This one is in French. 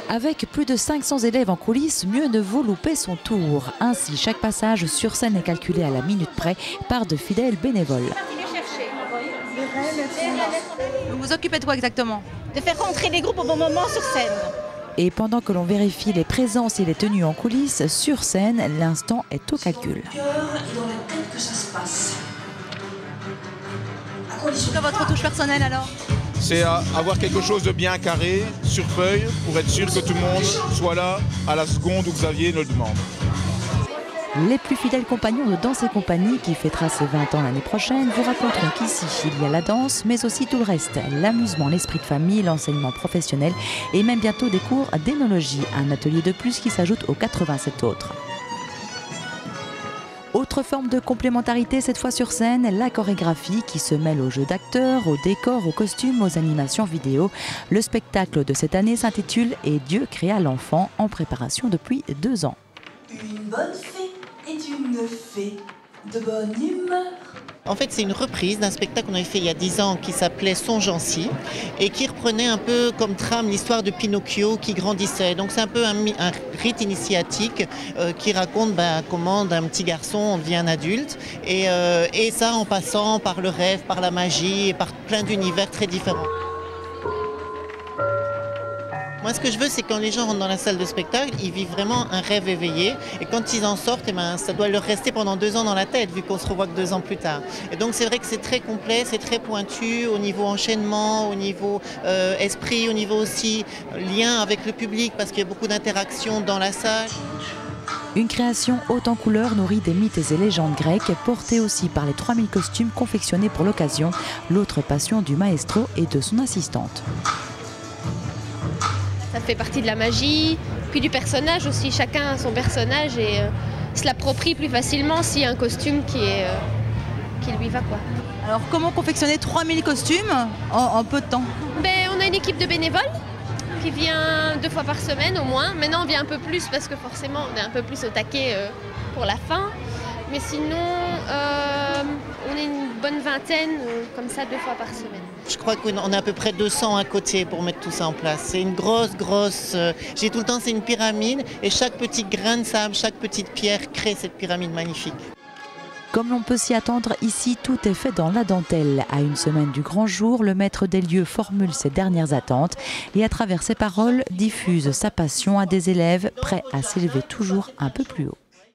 Avec plus de 500 élèves en coulisses, mieux ne vaut louper son tour. Ainsi, chaque passage sur scène est calculé à la minute près par de fidèles bénévoles. Vous vous occupez de quoi exactement? De faire rentrer les groupes au bon moment sur scène. Et pendant que l'on vérifie les présences et les tenues en coulisses, sur scène, l'instant est au calcul. Quelle est votre touche personnelle alors? C'est avoir quelque chose de bien carré, sur feuille, pour être sûr que tout le monde soit là à la seconde où Xavier nous le demande. Les plus fidèles compagnons de Danse et Compagnie, qui fêtera ses 20 ans l'année prochaine, vous raconteront qu'ici, il y a la danse, mais aussi tout le reste. L'amusement, l'esprit de famille, l'enseignement professionnel et même bientôt des cours d'énologie. Un atelier de plus qui s'ajoute aux 87 autres. Autre forme de complémentarité, cette fois sur scène, la chorégraphie qui se mêle aux jeux d'acteurs, aux décors, aux costumes, aux animations vidéo. Le spectacle de cette année s'intitule « Et Dieu créa l'enfant » en préparation depuis 2 ans. Une bonne fée est une fée de bonne humeur. En fait, c'est une reprise d'un spectacle qu'on avait fait il y a 10 ans qui s'appelait Songeancy et qui reprenait un peu comme trame l'histoire de Pinocchio qui grandissait. Donc c'est un peu un rite initiatique qui raconte comment d'un petit garçon on devient un adulte et ça en passant par le rêve, par la magie et par plein d'univers très différents. Moi, ce que je veux, c'est quand les gens rentrent dans la salle de spectacle, ils vivent vraiment un rêve éveillé. Et quand ils en sortent, ça doit leur rester pendant 2 ans dans la tête, vu qu'on se revoit que 2 ans plus tard. Et donc, c'est vrai que c'est très complet, c'est très pointu au niveau enchaînement, au niveau esprit, au niveau aussi lien avec le public, parce qu'il y a beaucoup d'interactions dans la salle. Une création haute en couleurs nourrie des mythes et légendes grecques, portée aussi par les 3000 costumes confectionnés pour l'occasion, l'autre passion du maestro et de son assistante. Ça fait partie de la magie, puis du personnage aussi. Chacun a son personnage et se l'approprie plus facilement s'il y a un costume qui lui va, quoi. Alors comment confectionner 3000 costumes en peu de temps? On a une équipe de bénévoles qui vient 2 fois par semaine au moins. Maintenant on vient un peu plus parce que forcément on est un peu plus au taquet pour la fin. Mais sinon on est une bonne vingtaine comme ça 2 fois par semaine. Je crois qu'on est à peu près 200 à côté pour mettre tout ça en place. C'est une grosse... J'ai tout le temps, c'est une pyramide et chaque petit grain de sable, chaque petite pierre crée cette pyramide magnifique. Comme l'on peut s'y attendre, ici, tout est fait dans la dentelle. À une semaine du grand jour, le maître des lieux formule ses dernières attentes et à travers ses paroles, diffuse sa passion à des élèves prêts à s'élever toujours un peu plus haut.